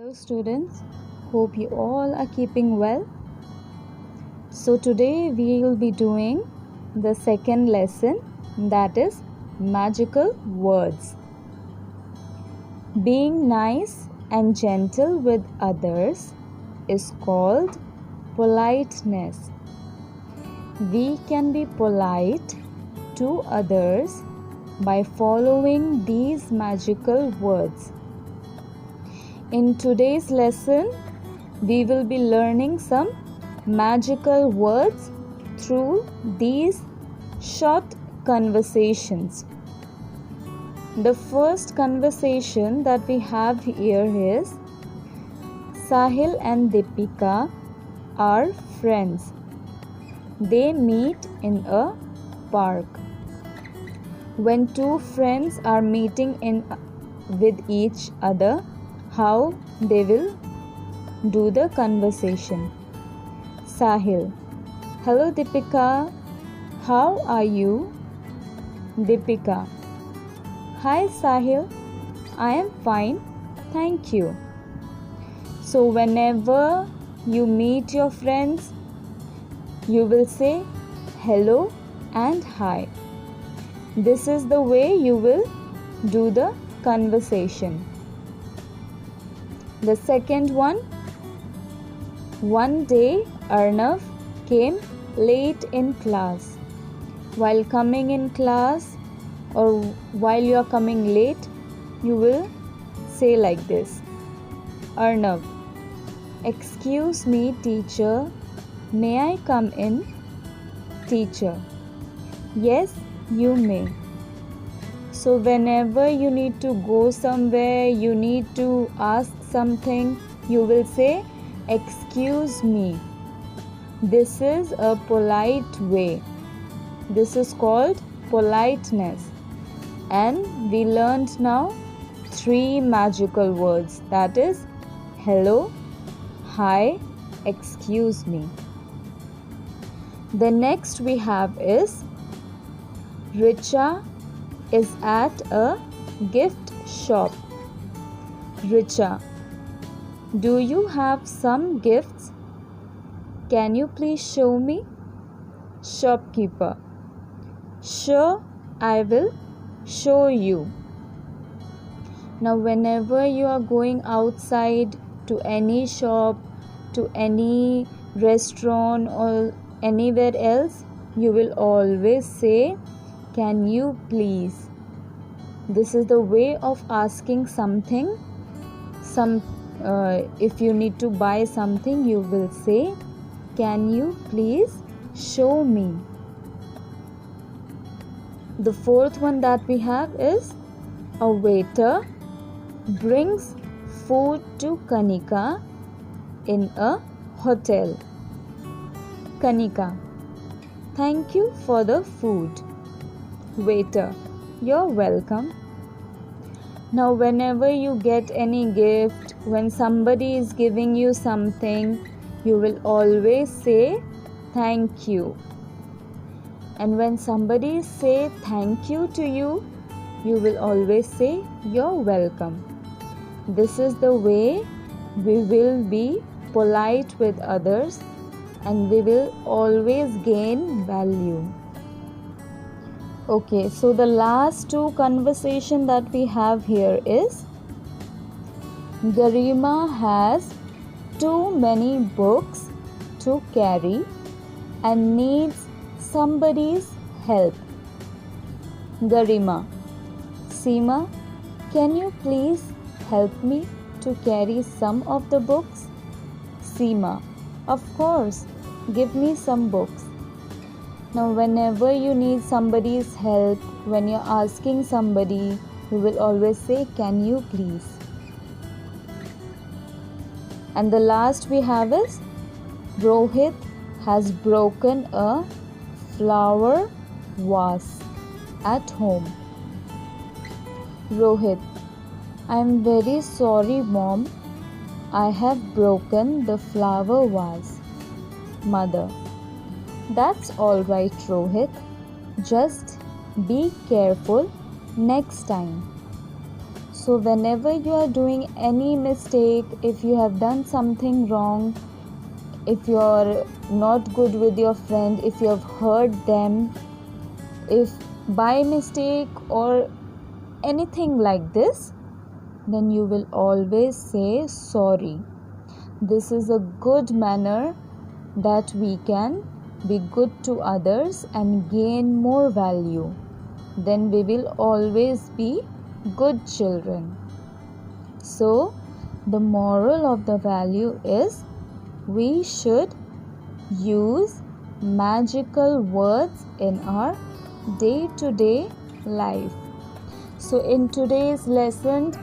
Hello students, hope you all are keeping well. So today we will be doing the second lesson, that is magical words. Being nice and gentle with others is called politeness. We can be polite to others by following these magical words. In today's lesson, we will be learning some magical words through these short conversations. The first conversation that we have here is Sahil and Deepika are friends. They meet in a park. When two friends are meeting with each other, how they will do the conversation. Sahil: Hello Deepika, how are you? Deepika: Hi Sahil, I am fine, thank you. So whenever you meet your friends, you will say hello and hi. This is the way you will do the conversation. The second one day Arnav came late in class. While coming in class or while you are coming late, you will say like this. Arnav: Excuse me teacher, may I come in? Teacher: Yes, you may. So whenever you need to go somewhere, you need to ask something, you will say excuse me. This is a polite way. This is called politeness. And we learned now 3 magical words, that is hello, hi, excuse me. The next we have is Richa is at a gift shop. Richa: Do you have some gifts? Can you please show me? Shopkeeper: Sure, I will show you. Now whenever you are going outside to any shop, to any restaurant or anywhere else, you will always say, can you please? This is the way of asking something. If you need to buy something, you will say, can you please show me? The fourth one that we have is a waiter brings food to Kanika in a hotel. Kanika: Thank you for the food. Waiter: You're welcome. Now whenever you get any gift, when somebody is giving you something, you will always say thank you. And when somebody say thank you to you, you will always say you're welcome. This is the way we will be polite with others and we will always gain value. Okay, so the last 2 conversation that we have here is Garima has too many books to carry and needs somebody's help. Garima: Seema, can you please help me to carry some of the books? Seema: Of course, give me some books. Now whenever you need somebody's help, when you're asking somebody, you will always say, can you please? And the last we have is Rohit has broken a flower vase at home. Rohit: I'm very sorry mom, I have broken the flower vase. Mother: That's all right Rohit, just be careful next time. So whenever you are doing any mistake, if you have done something wrong, if you are not good with your friend, if you have hurt them, if by mistake or anything like this, then you will always say sorry. This is a good manner that we can be good to others and gain more value. Then we will always be good children. So, the moral of the value is we should use magical words in our day-to-day life. So, in today's lesson,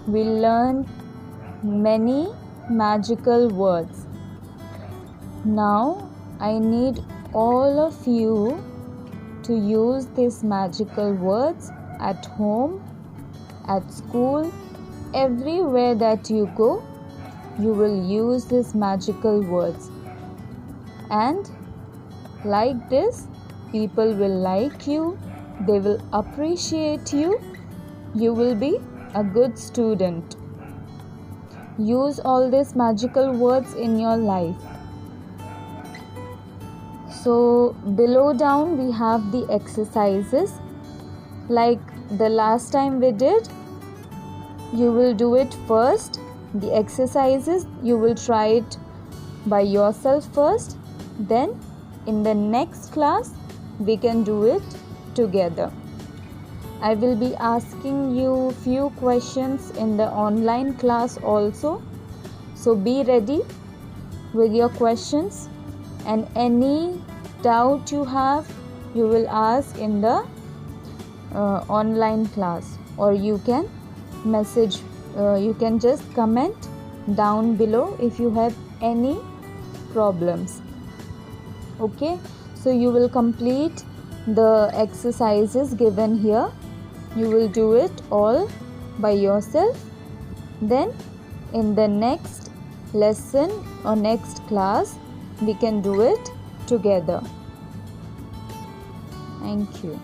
we learned many magical words. Now, I need all of you to use these magical words at home, at school, everywhere that you go, you will use these magical words. And like this, people will like you, they will appreciate you, you will be a good student. Use all these magical words in your life. So below down we have the exercises. Like the last time we did, you will do it first. The exercises, you will try it by yourself first. Then in the next class, we can do it together. I will be asking you few questions in the online class also. So be ready with your questions, and any doubt you have, you will ask in the online class, or you can message, you can just comment down below if you have any problems. Okay, so you will complete the exercises given here. You will do it all by yourself. Then in the next lesson or next class, we can do it together. Thank you.